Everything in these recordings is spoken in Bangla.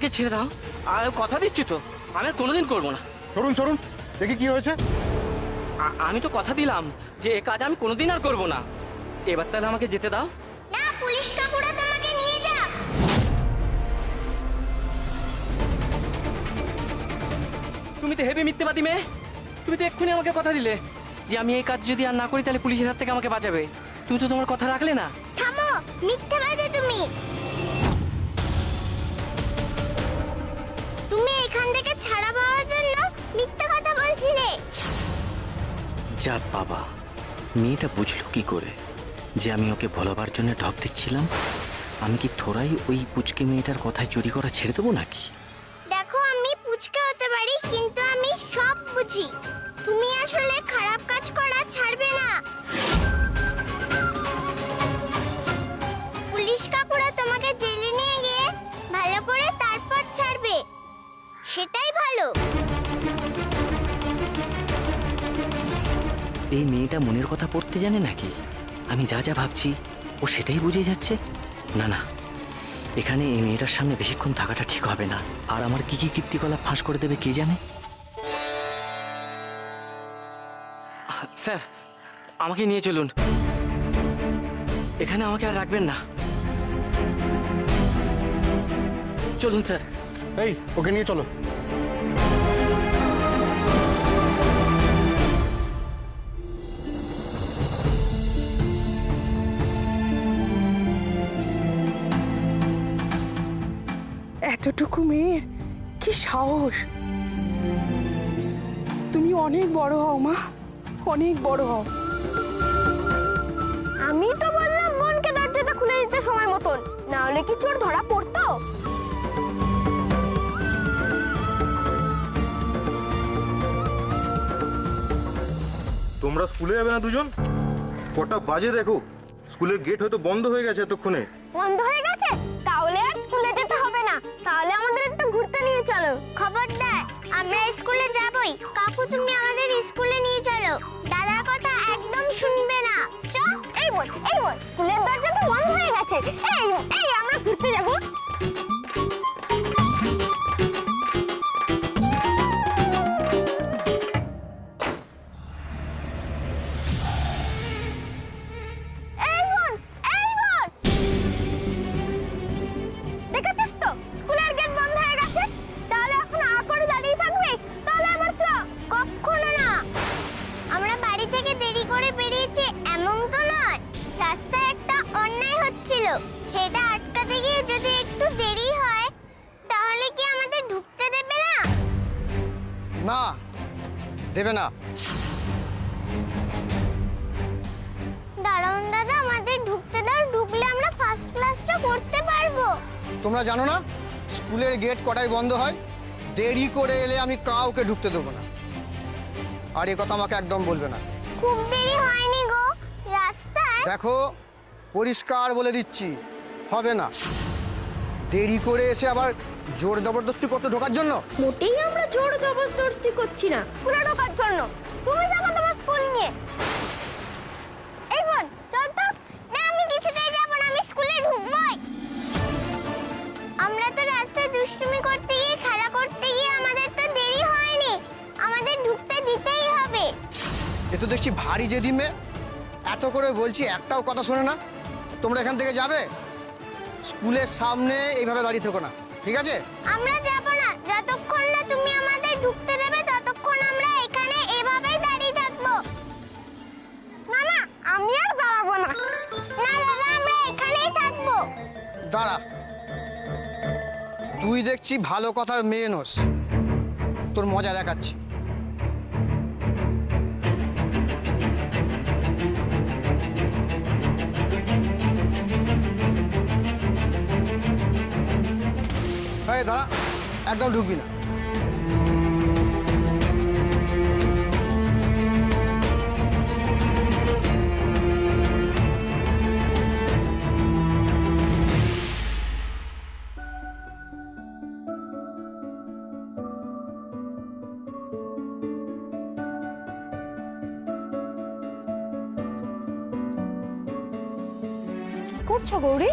আমাকে ছেড়ে দাও। আর কথা দিচ্ছি তো, আমি আর কোনোদিন করবো না। সরুন সরুন, দেখি কি হয়েছে। আমি তো কথা দিলাম যে এ কাজ আমি কোনোদিন আর করবো না। এবার তাহলে আমাকে যেতে দাও। না, পুলিশ কাকুরা তোমাকে নিয়ে যাক। তুমি তো হেভি মিথ্যেবাদী মেয়ে। তুমি তো এক্ষুনি আমাকে কথা দিলে যে আমি এই কাজ যদি আর না করি তাহলে পুলিশের হাত থেকে আমাকে বাঁচাবে। তুমি তো তোমার কথা রাখলে না। থামো, মিথ্যাবাদী তুমি। তুমি এখান থেকে ছাড়া পাওয়ার জন্য মিথ্যা কথা বলছিলে। যা বাবা, মেয়েটা বুঝলো কি করে যে আমি ওকে ভোলাবার জন্য ঢপ দিচ্ছিলাম? আমি কি থোড়াই ওই পুচকে মেয়েটার কথায় চুরি করা ছেড়ে দেবো নাকি? দেখো, আমি পুচকে হতে পারি, কিন্তু আমি সব বুঝি। তুমি আসলে খারাপ কাজ করা ছাড়বে না। পুলিশ কাকুরা তোমাকে জেলে নিয়ে গিয়ে ভালো করে তারপর ছাড়বে, সেটাই ভালো। এই মেয়েটা মনের কথা পড়তে জানে নাকি? আমি যা যা ভাবছি ও সেটাই বুঝে যাচ্ছে। না না, এখানে এই মেয়েটার সামনে বেশিক্ষণ থাকাটা ঠিক হবে না। আর আমার কি কি কীর্তিকলাপ ফাঁস করে দেবে কে জানে। স্যার, আমাকে নিয়ে চলুন। এখানে আমাকে আর রাখবেন না। চলুন স্যার। এই, ওকে নিয়ে চলো। এতটুকু মেয়ের কি সাহস! তুমি অনেক বড় হও মা, অনেক বড় হও। আমি তো বললাম বোনকে দরজাটা খুলে দিতে সময় মতন, না হলে কি চোর ধরা পড়তো? তোমরা স্কুলে যাবে না দুজন? কটা বাজে দেখো, স্কুলের গেট হয়তো বন্ধ হয়ে গেছে এতক্ষণে। বন্ধ হয়ে গেছে? তাহলে আর স্কুলে যেতে হবে না। তাহলে আমাদের একটু ঘুরতে নিয়ে চলো। খবরদার, আমরা স্কুলে যাবই। কাকু, তুমি আমাদের স্কুলে নিয়ে চলো। দাদার কথা একদম শুনবে না। চল। এই বল, স্কুলের দরজা তো বন্ধ হয়ে গেছে। এই আমরা ঘুরতে যাবো। দেখেছিস তো, স্কুলের গেট বন্ধ হয়ে গেছে। তাহলে এখন আ করে দাঁড়িয়ে থাকবি? তাহলে আবার চ। কখনো না। আমরা বাড়ি থেকে দেরি করে বেরিয়েছি এমন তো নয়। রাস্তায় একটা অন্যায় হচ্ছিল, সেটা আটকাতে গিয়ে যদি একটু দেরি হয় তাহলে কি আমাদের ঢুকতে দেবে না? না, দেবে না। দারুণ দাদা, আমাদের ঢুকতে দাও। ঢুকলে আমরা ফার্স্ট ক্লাসটা করতে পারবো। তোমরা জানো না স্কুলের গেট কটায় বন্ধ হয়? দেরি করে এলে আমি কাউকে ঢুকতে দেবো না। আর এ কথা আমাকে একদম বলবে না। খুব দেরি হয়নি গো, রাস্তায়। দেখো, পরিষ্কার বলে দিচ্ছি, হবে না। দেরি করে এসে আবার জোর জবরদস্তি করতে ঢোকার জন্য? মোটেই আমরা জোর জবরদস্তি করছি না, পুরো ঢোকার জন্য। তুমি যাবো তোমার স্কুল নিয়ে। এই বোন, চল তো। না, আমি কিছুতেই যাবো না, আমি স্কুলে ঢুকবোই। আমরা তো রাস্তায় দুষ্টুমি করতে গিয়ে, খেলা করতে গিয়ে আমাদের তো দেরি হয়নি। আমাদের ঢুকতে দিতেই হবে। এ তো দেখছি ভারী জেদি মেয়ে। এত করে বলছি, একটাও কথা শোনে না। তোমরা এখান থেকে যাবে, স্কুলের সামনে এইভাবে দাঁড়িয়ে থেকো না, ঠিক আছে? আমরা যাবো না, যতক্ষণ না তুমি আমাদের ঢুকতে দেবে ততক্ষণ আমরা এখানে এভাবেই দাঁড়িয়ে থাকবো। না না, আমি আর দাঁড়াবো না। না দাদা, আমরা এখানেই থাকবো। দাঁড়া, তুই দেখছি ভালো কথার মেয়ে নোস, তোর মজা দেখাচ্ছি। এই দাঁড়া, একদম ঢুকবি না। করছো গৌরী?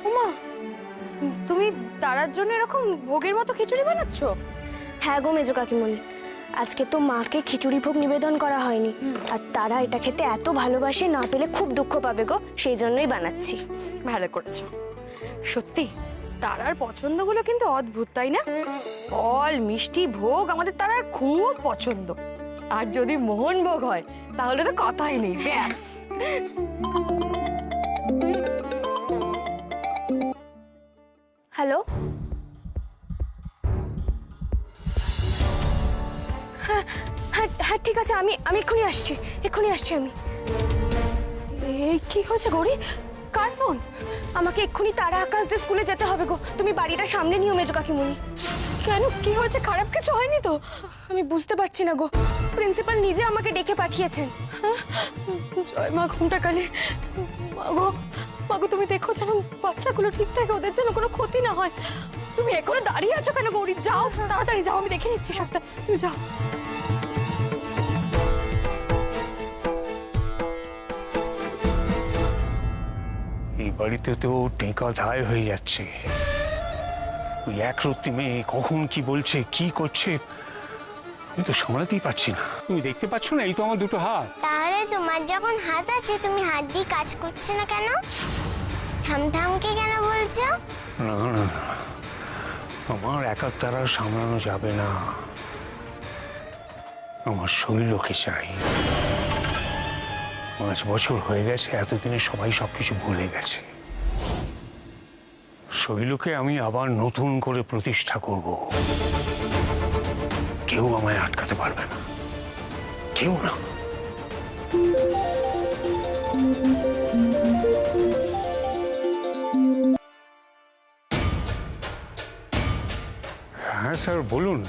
ওমা, তুমি তারার জন্য এরকম ভোগের মতো খিচুড়ি বানাচ্ছো? হ্যাঁ গো মেজো কাকিমণি, আজকে তো মাকে খিচুড়ি ভোগ নিবেদন করা হয়নি, আর তারা এটা খেতে এত ভালোবাসে, না পেলে খুব দুঃখ পাবে গো, সেই জন্যই বানাচ্ছি। ভালো করেছো। সত্যি তারার পছন্দগুলো কিন্তু অদ্ভুত, তাই না? ফল, মিষ্টি, ভোগ আমাদের তারার খুব পছন্দ। আর যদি মোহন ভোগ হয় তাহলে তো কথাই নেই, ব্যাস। হ্যালো, হ্যাঁ হ্যাঁ হ্যাঁ ঠিক আছে, আমি এক্ষুনি আসছি আমি। এই কি হয়েছে গৌরী? কার ফোন? আমাকে এক্ষুনি তারা আকাশ দিয়ে স্কুলে যেতে হবে গো, তুমি বাড়িটা সামনে নিও মেজো কাকিমণি। কেন, কি হয়েছে? খারাপ কিছু হয়নি তো? আমি বুঝতে পারছি না গো, প্রিন্সিপাল নিজে আমাকে ডেকে পাঠিয়েছেন। জয় মা ঘুমটা কালী। মাগো মাগো, তুমি দেখো যেন বাচ্চাগুলো ঠিক থাকে, ওদের জন্য কোনো ক্ষতি না হয়। তুমি এখনো দাঁড়িয়ে আছো কেন গৌরী? যাও তাড়াতাড়ি যাও, আমি দেখে নিচ্ছি সবটা, তুমি যাও। এই বাড়িতে তো টেকা দায় হয়ে যাচ্ছে। ওই একরত্তি মেয়ে কখন কি বলছে, কি করছে, আমি তো সামলাতেই পারছি না। তুমি দেখতে পাচ্ছ না, এই তো আমার দুটো হাত। তাহলে তোমার যখন হাত আছে তুমি হাত দিয়ে কাজ করছো না কেন? ঠামঠামকে কেন বলছো? না না, আমার একার দ্বারা সামলানো যাবে না, আমার শরীরকে চাই। 5 বছর হয়ে গেছে, এতদিনে সবাই সবকিছু ভুলে গেছে। শৈলকে আমি আবার নতুন করে প্রতিষ্ঠা করব, কেউ আমায় আটকাতে পারবে না, কেউ না। হ্যাঁ স্যার বলুন।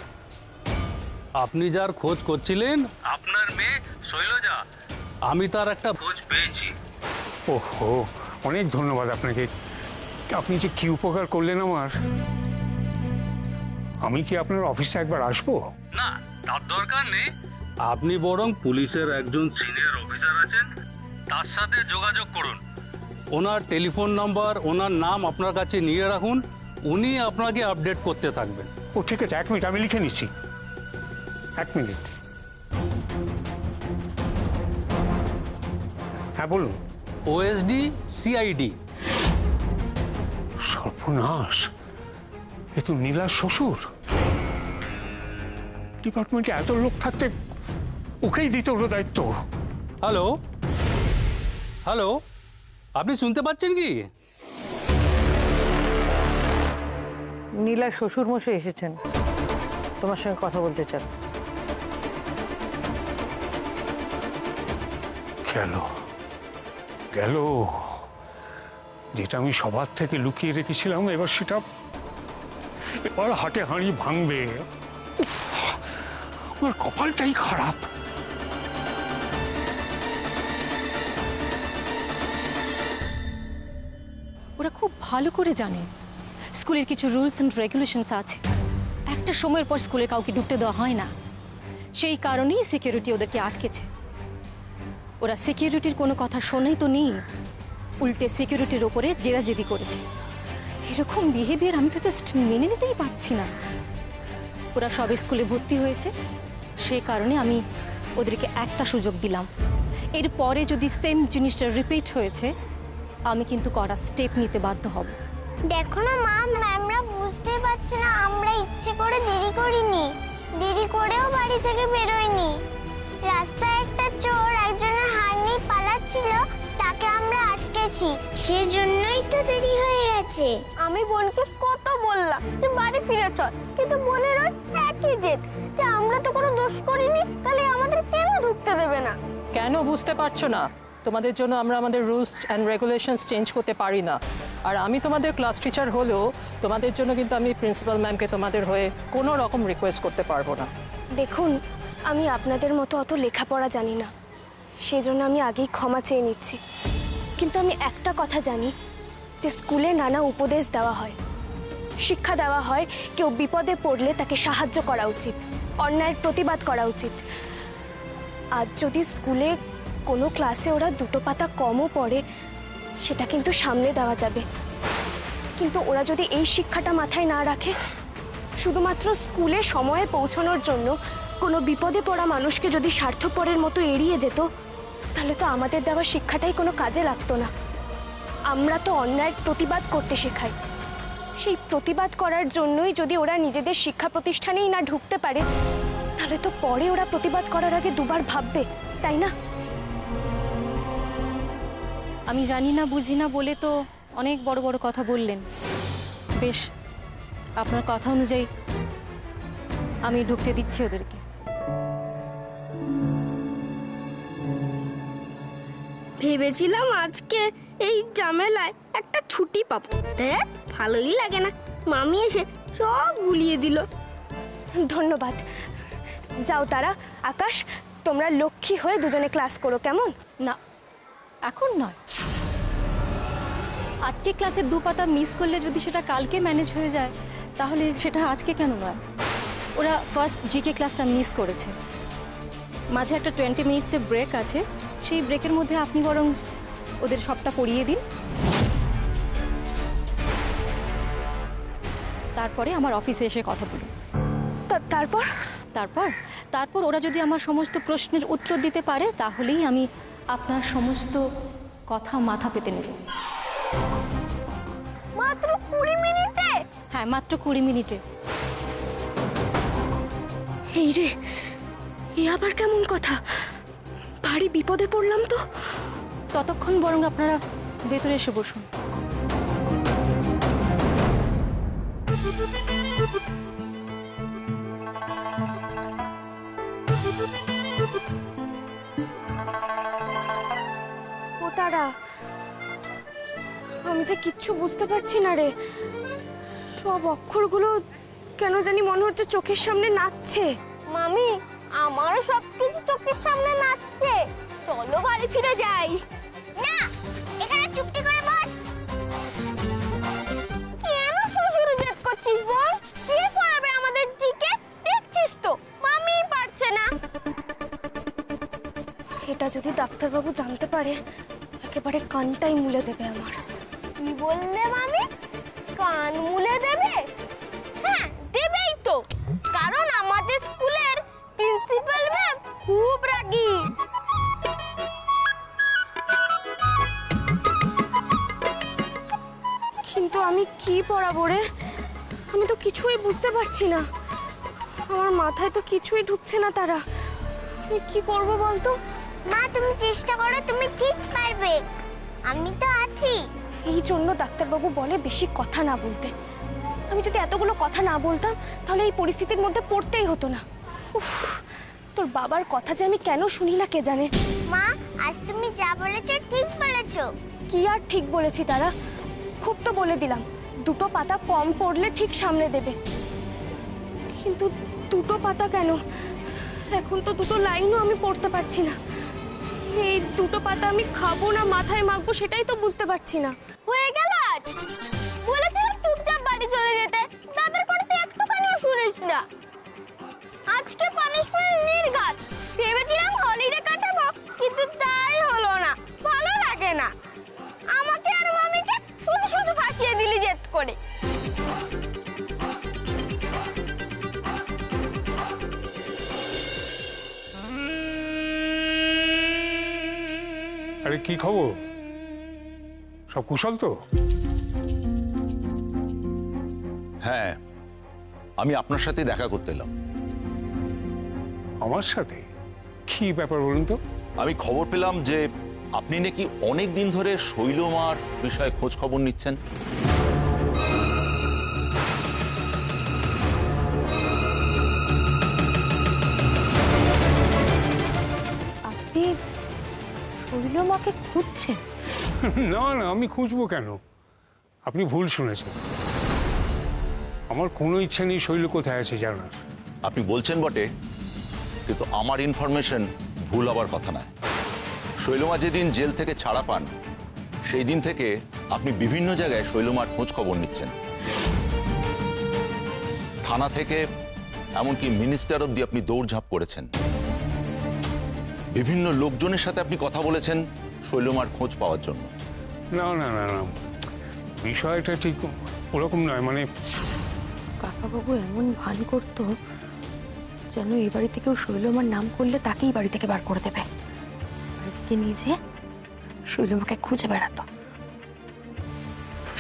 আপনি যার খোঁজ করছিলেন, আপনার মেয়ে শৈলজা, আমি তার একটা খোঁজ পেয়েছি। ওহো, অনেক ধন্যবাদ আপনাকে। আপনি যে কি উপকার করলেন আমার। আমি কি আপনার অফিসে একবার আসবো? না, তার দরকার নেই। আপনি বরং পুলিশের একজন সিনিয়র অফিসার আছেন, তার সাথে যোগাযোগ করুন। ওনার টেলিফোন নাম্বার, ওনার নাম আপনার কাছে নিয়ে রাখুন, উনি আপনাকে আপডেট করতে থাকবেন। ও ঠিক আছে, 1 মিনিট, আমি লিখে নিচ্ছি। 1 মিনিট। হ্যাঁ বলুন। OSD CID। সর্বনাশ, এ তো নীলার শ্বশুর। ডিপার্টমেন্টে এত লোক থাকতে ওকেই দিতে হলো দায়িত্ব। হ্যালো হ্যালো, আপনি শুনতে পাচ্ছেন কি? নীলার শ্বশুর মশাই এসেছেন, তোমার সঙ্গে কথা বলতে চান। গেল গেল, যেটা আমি সবার থেকে লুকিয়ে রেখেছিলাম, এবার হাটে হাঁড়ি ভাঙবে। উফ, আমার কপালটাই খারাপ। ওরা খুব ভালো করে জানে স্কুলের কিছু রুলস অ্যান্ড রেগুলেশনস আছে। একটা সময়ের পর স্কুলে কাউকে ঢুকতে দেওয়া হয় না, সেই কারণেই সিকিউরিটি ওদেরকে আটকেছে। ওরা সিকিউরিটির কোনো কথা শোনেই তো নেই, উল্টে সিকিউরিটির ওপরে জেরাজেরি করেছে। এরকম বিহেভিয়ার আমি তো জাস্ট মেনে নিতেই পারছি না। ওরা সবে স্কুলে ভর্তি হয়েছে, সে কারণে আমি ওদেরকে একটা সুযোগ দিলাম। এরপরে যদি সেম জিনিসটা রিপিট হয়েছে, আমি কিন্তু কড়া স্টেপ নিতে বাধ্য হব। দেখো না মা, ম্যামরা বুঝতে পারছে না আমরা ইচ্ছে করে দেরি করিনি, দেরি করেও বাড়ি থেকে বেরোয়নি। রাস্তায় একটা চোর একজনের হাত নিয়ে পালাচ্ছিল, তাকে আমরা আটকেছি, সেজন্যই তো দেরি হয়ে গেছে। আমি বোনকে কত বললাম যে বাড়ি ফিরে চল, কিন্তু বোনের ওই একই জেদ যে আমরা তো কোনো দোষ করিনি, তাহলে আমাদের কেন ঢুকতে দেবে না? কেন বুঝতে পারছো না? তোমাদের জন্য আমরা আমাদের রুলস অ্যান্ড রেগুলেশনস চেঞ্জ করতে পারি না। আর আমি তোমাদের ক্লাস টিচার হলেও তোমাদের জন্য কিন্তু আমি প্রিন্সিপাল ম্যামকে তোমাদের হয়ে কোনো রকম রিকোয়েস্ট করতে পারবো না। দেখুন, আমি আপনাদের মতো অত লেখাপড়া জানি না, সেই জন্য আমি আগেই ক্ষমা চেয়ে নিচ্ছি। কিন্তু আমি একটা কথা জানি, যে স্কুলে নানা উপদেশ দেওয়া হয়, শিক্ষা দেওয়া হয়, কেউ বিপদে পড়লে তাকে সাহায্য করা উচিত, অন্যায়ের প্রতিবাদ করা উচিত। আজ যদি স্কুলে কোনো ক্লাসে ওরা 2 পাতা কমও পড়ে, সেটা কিন্তু সামলে দেওয়া যাবে। কিন্তু ওরা যদি এই শিক্ষাটা মাথায় না রাখে, শুধুমাত্র স্কুলে সময়ে পৌঁছানোর জন্য কোনো বিপদে পড়া মানুষকে যদি স্বার্থপরের মতো এড়িয়ে যেত, তাহলে তো আমাদের দেওয়া শিক্ষাটাই কোনো কাজে লাগতো না। আমরা তো অন্যায়ের প্রতিবাদ করতে শেখাই। সেই প্রতিবাদ করার জন্যই যদি ওরা নিজেদের শিক্ষা প্রতিষ্ঠানেই না ঢুকতে পারে, তাহলে তো পরে ওরা প্রতিবাদ করার আগে দুবার ভাববে, তাই না? আমি জানি না বুঝি না বলে তো অনেক বড় বড় কথা বললেন। বেশ, আপনার কথা অনুযায়ী আমি ঢুকতে দিচ্ছি ওদেরকে। ভেবেছিলাম আজকে এই ঝামেলায় একটা ছুটি পাবো, দেখ ভালোই লাগে না, মামি এসে সব গুলিয়ে দিল। ধন্যবাদ। যাও তারা, আকাশ, তোমরা লক্ষ্মী হয়ে দুজনে ক্লাস করো, কেমন? না, এখন নয়। আজকে ক্লাসের 2 পাতা মিস করলে যদি সেটা কালকে ম্যানেজ হয়ে যায়, তাহলে সেটা আজকে কেন নয়? ওরা ফার্স্ট জিকে ক্লাসটা মিস করেছে, মাঝে একটা 20 মিনিটসের ব্রেক আছে, সেই ব্রেকের মধ্যে আপনি বরং ওদের সবটা পড়িয়ে দিন। তারপরে আমার অফিসে এসে কথা বলুন। তারপর তারপর তারপর ওরা যদি আমার সমস্ত প্রশ্নের উত্তর দিতে পারে, তাহলেই আমি আপনার সমস্ত কথা মাথা পেতে নেব। মাত্র 20 মিনিটে? হ্যাঁ, মাত্র 20 মিনিটে। এই রে, এ আবার কেমন কথা? ভারী বিপদে পড়লাম তো। ততক্ষণ বরং আপনারা ভেতরে এসে বসুন। ও তারা, আমি যে কিচ্ছু বুঝতে পারছি না রে। সব অক্ষরগুলো কেন জানি মনে হচ্ছে চোখের সামনে নাচছে। মামি, আমারও সবকিছু চোখের সামনে নাচছে। চলো বাড়ি ফিরে যাই। না, এখানে চুপটি করে বস। কেন শ্বশুর জেদ করছিস বল? কে পড়াবে আমাদের জিকে? দেখছিস তো মামি পারছে না। এটা যদি ডাক্তারবাবু জানতে পারে, একেবারে কানটাই মুলে দেবে আমার। কি বললে মামি? কান মুলে দেবে? হ্যাঁ, দেবেই তো, কারণ আমাদের স্কুলের প্রিন্সিপাল ম্যাম খুব রাগী। কিন্তু আমি কি পড়াবো রে? আমি তো কিছুই বুঝতে পারছি না। আমার মাথায় তো কিছুই ঢুকছে না তারা। আমি কি করব বলতো? মা, তুমি চেষ্টা করো, তুমি ঠিক পারবে, আমি তো আছি। এই জন্য ডাক্তারবাবু বলে বেশি কথা না বলতে। আমি যদি এতগুলো কথা না বলতাম, তাহলে এই পরিস্থিতির মধ্যে পড়তেই হতো না। উফ, তোর বাবার কথা যে আমি কেন শুনি না কে জানে। মা, আজ তুমি যা বলেছো ঠিক বলেছো। কি আর ঠিক বলেছি তারা? খুব তো বলে দিলাম 2টো পাতা কম পড়লে ঠিক সামনে দেবে, কিন্তু 2টো পাতা কেন? এখন তো 2টো লাইনও আমি পড়তে পারছি না। এই 2টো পাতা আমি খাবো না মাথায় মাখবো, সেটাই তো বুঝতে পারছি না। হয়ে গেল আজ। বলেছিলাম চুপচাপ বাড়ি চলে যেতে, তাদের করতে একটুখানিও শুনিস না। আজকে পানিশমেন্ট নির্ঘাত। ভেবেছিলাম হলিডে কাটাবো, কিন্তু তাই হলো না। ভালো লাগে না। আমাকে আর মামিকে শুধু শুধু ফাঁসিয়ে দিলি জেদ করে। আরে কি খবর? সব কুশল তো? হ্যাঁ, আমি আপনার সাথে দেখা করতে এলাম। আমার সাথে? কি ব্যাপার বলুন তো? আমি খবর পেলাম যে আপনি নাকি অনেক দিন ধরে শৈলমার বিষয়ে খোঁজ খবর নিচ্ছেন। আপনি শৈলমাকে খুঁজছেন? না না, আমি খুঁজবো কেন? আপনি ভুল শুনেছেন। আমার কোনো ইচ্ছা নেই শৈল কোথায় আছে জানার। আপনি বলছেন বটে, কিন্তু আমার ইনফরমেশন ভুল হবার কথা নয়। শৈলমা যেদিন জেল থেকে ছাড়া পান, সেই দিন থেকে আপনি বিভিন্ন জায়গায় শৈলমার খোঁজ খবর নিচ্ছেন। থানা থেকে এমনকি মিনিস্টার অব্দি আপনি দৌড়ঝাঁপ করেছেন। বিভিন্ন লোকজনের সাথে আপনি কথা বলেছেন শৈলমার খোঁজ পাওয়ার জন্য। না না না না, বিষয়টা ঠিক ওরকম নয়, মানে কাকাবাবু এমন ভান করতো যেন এই বাড়ি থেকেও শৈলমার নাম করলে তাকেই বাড়ি থেকে বার করে দেবে। বাড়ি থেকে নিজে শৈলমাকে খুঁজে বেড়াতো।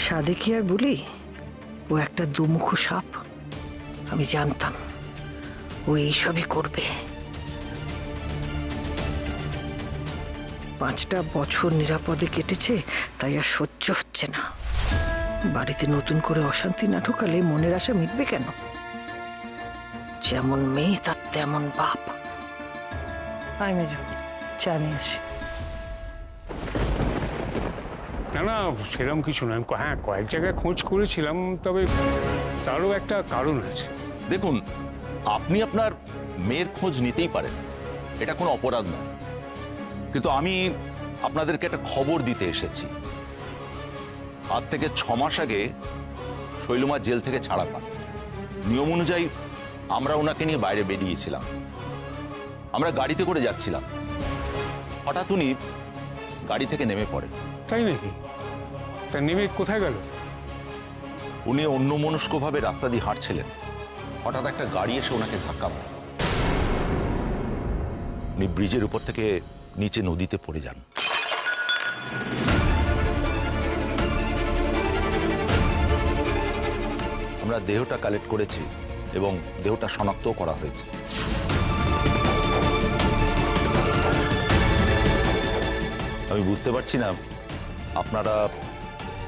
সাদে কি আর বলি, ও একটা দুমুখ সাপ। আমি জানতাম ও এইসবই করবে। 5টা বছর নিরাপদে কেটেছে, তাই আর সহ্য হচ্ছে না। বাড়িতে নতুন করে অশান্তি না ঢোকালে মনের আশা মিটবে কেন? যেমন মেয়ে তার তেমন বাপ। আয় মেজো, চা নিয়ে আসি। না না, সেরকম কিছু নয়। হ্যাঁ, কয়েক জায়গায় খোঁজ করেছিলাম, তবে তারও একটা কারণ আছে। দেখুন, আপনি আপনার মেয়ের খোঁজ নিতেই পারেন, এটা কোনো অপরাধ নয়। কিন্তু আমি আপনাদেরকে একটা খবর দিতে এসেছি। আজ থেকে 6 মাস আগে শৈলমা জেল থেকে ছাড়া পান। নিয়ম অনুযায়ী আমরা ওনাকে নিয়ে বাইরে বেরিয়েছিলাম। আমরা গাড়িতে করে যাচ্ছিলাম, হঠাৎ উনি গাড়ি থেকে নেমে পড়েন। তাই নাকি? তা নেমে কোথায় গেল? উনি অন্যমনস্কভাবে রাস্তা দিয়ে হাঁটছিলেন, হঠাৎ একটা গাড়ি এসে ওনাকে ধাক্কা মারে। উনি ব্রিজের উপর থেকে নিচে নদীতে পড়ে যান। আমরা দেহটা কালেক্ট করেছি এবং দেহটা শনাক্তও করা হয়েছে। আমি বুঝতে পারছি না আপনারা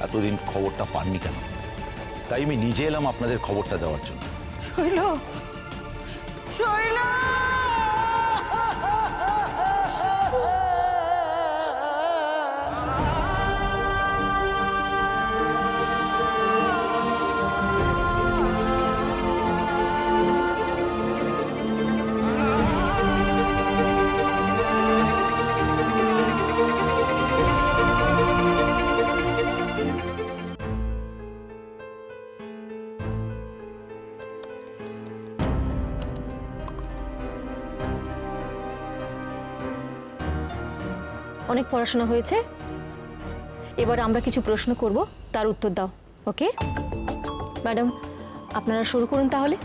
এতদিন খবরটা পাননি কেন, তাই আমি নিজে এলাম আপনাদের খবরটা দেওয়ার জন্য। শৈল, শৈল! অনেক পড়াশোনা হয়েছে, এবার আমরা কিছু প্রশ্ন করব, তার উত্তর দাও। ওকে ম্যাডাম, আপনারা শুরু করুন তাহলে।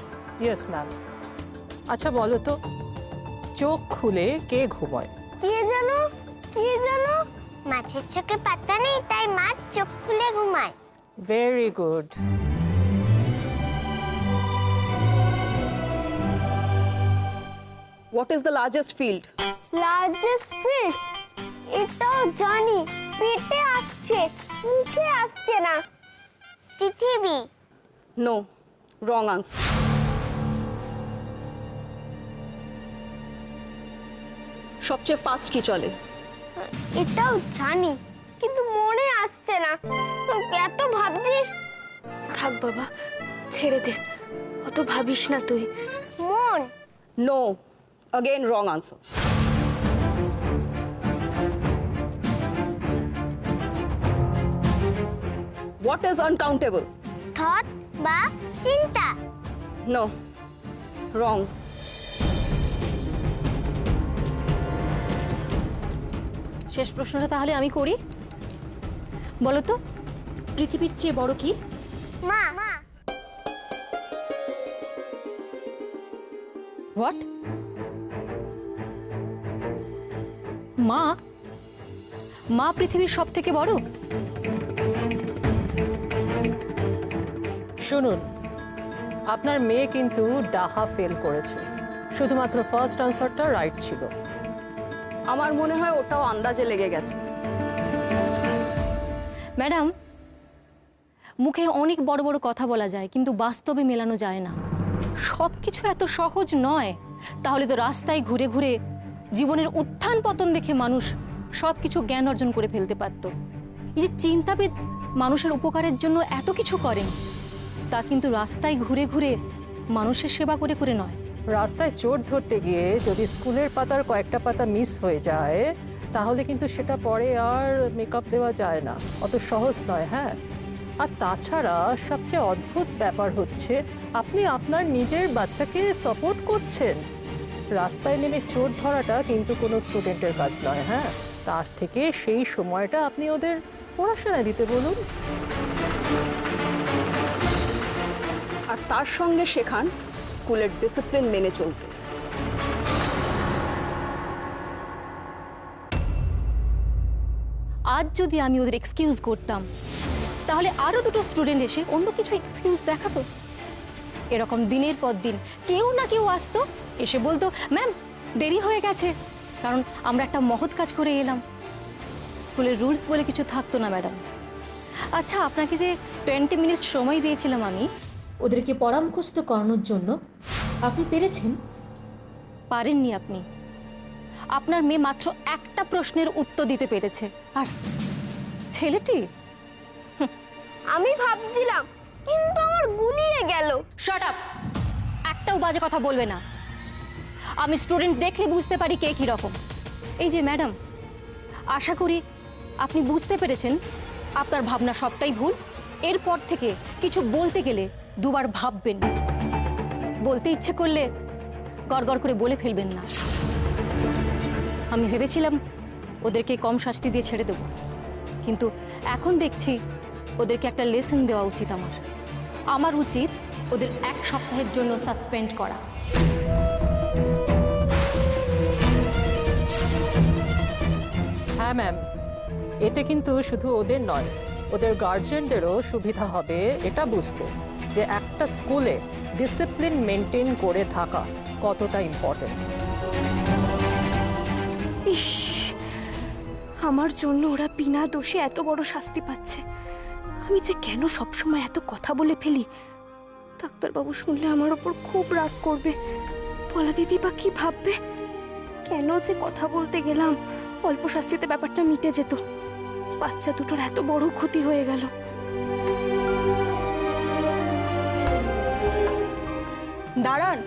Yes ma'am. আচ্ছা বলো তো, চোখ খুলে কে ঘুমায়? কে জানো, কে জানো? মাছের চোখে পাতা নেই, তাই মাছ চোখ খুলে ঘুমায়। Very good. What is the largest field? Largest field? এটাও জানি, পেটে আসছে, মুখে আসছে না। পৃথিবী। No, wrong answer. সবচেয়ে ফাস্ট কি চলে? এটাও জানি, কিন্তু মনে আসছে না। এত ভাবছি। থাক বাবা, ছেড়ে দে, অত ভাবিস না তুই। মন। No, again wrong answer. What is uncountable? Thought বা চিন্তা। No, wrong. শেষ প্রশ্নটা তাহলে আমি করি। বলো তো, পৃথিবীর চেয়ে বড় কি? মা। হোয়াট? মা? মা পৃথিবীর সব থেকে বড়? শুনুন, আপনার মেয়ে কিন্তু ডাহা ফেল করেছে, শুধুমাত্র ফার্স্ট আনসারটা রাইট ছিল। আমার মনে হয় ওটাও আন্দাজে লেগে গেছে। ম্যাডাম, মুখে অনেক বড় বড় কথা বলা যায়, কিন্তু বাস্তবে মেলানো যায় না। সব কিছু এত সহজ নয়। তাহলে তো রাস্তায় ঘুরে ঘুরে জীবনের উত্থান পতন দেখে মানুষ সব কিছু জ্ঞান অর্জন করে ফেলতে পারত। এই যে চিন্তাবিদ মানুষের উপকারের জন্য এত কিছু করেন, তা কিন্তু রাস্তায় ঘুরে ঘুরে মানুষের সেবা করে করে নয়। রাস্তায় চোর ধরতে গিয়ে যদি স্কুলের পাতার কয়েকটা পাতা মিস হয়ে যায়, তাহলে কিন্তু সেটা পরে আর মেকআপ দেওয়া যায় না, অত সহজ নয়। হ্যাঁ, আর তাছাড়া সবচেয়ে অদ্ভুত ব্যাপার হচ্ছে, আপনি আপনার নিজের বাচ্চাকে সাপোর্ট করছেন। রাস্তায় নেমে চোর ধরাটা কিন্তু কোনো স্টুডেন্টের কাজ নয়। হ্যাঁ, তার থেকে সেই সময়টা আপনি ওদের পড়াশোনায় দিতে বলুন। আর তার সঙ্গে শেখান স্কুলের ডিসিপ্লিন মেনে চলতে। আজ যদি আমি ওদের এক্সকিউজ করতাম তাহলে আরো দুটো স্টুডেন্ট এসে অন্য কিছু এক্সকিউজ দেখাতো। এরকম দিনের পর দিন কেউ না কেউ আসতো, এসে বলতো ম্যাম দেরি হয়ে গেছে, কারণ আমরা একটা মহৎ কাজ করে এলাম। স্কুলের রুলস বলে কিছু থাকতো না ম্যাডাম। আচ্ছা, আপনাকে যে 20 মিনিট সময় দিয়েছিলাম আমি ওদেরকে পড়া মুখস্থ করানোর জন্য, আপনি পেরেছেন? পারেননি আপনি। আপনার মেয়ে মাত্র একটা প্রশ্নের উত্তর দিতে পেরেছে, আর ছেলেটি আমি ভাবছিলাম, কিন্তু আমার গুলিয়ে গেল। Shut up! একটাও বাজে কথা বলবে না। আমি স্টুডেন্ট দেখলে বুঝতে পারি কে কি রকম। এই যে ম্যাডাম, আশা করি আপনি বুঝতে পেরেছেন আপনার ভাবনা সবটাই ভুল। এরপর থেকে কিছু বলতে গেলে দুবার ভাববেন। বলতে ইচ্ছে করলে গড়গড় করে বলে ফেলবেন না। আমি ভেবেছিলাম ওদেরকে কম শাস্তি দিয়ে ছেড়ে দেব, কিন্তু এখন দেখছি ওদেরকে একটা লেসন দেওয়া উচিত। আমার উচিত ওদের 1 সপ্তাহের জন্য সাসপেন্ড করা। হ্যাঁ ম্যাম, এতে কিন্তু শুধু ওদের নয়, ওদের গার্জিয়ানদেরও সুবিধা হবে এটা বুঝতে যে একটা স্কুলে ডিসিপ্লিন মেনটেন করে থাকা কতটা ইম্পর্টেন্ট। ইস, আমার জন্য ওরা বিনা দোষে এত বড় শাস্তি পাচ্ছে। আমি যে কেন সবসময় এত কথা বলে ফেলি। ডাক্তারবাবু শুনলে আমার ওপর খুব রাগ করবে। পলা দিদি বা কি ভাববে? কেন যে কথা বলতে গেলাম, অল্প শাস্তিতে ব্যাপারটা মিটে যেত। বাচ্চা দুটোর এত বড় ক্ষতি হয়ে গেল। দাঁড়ান,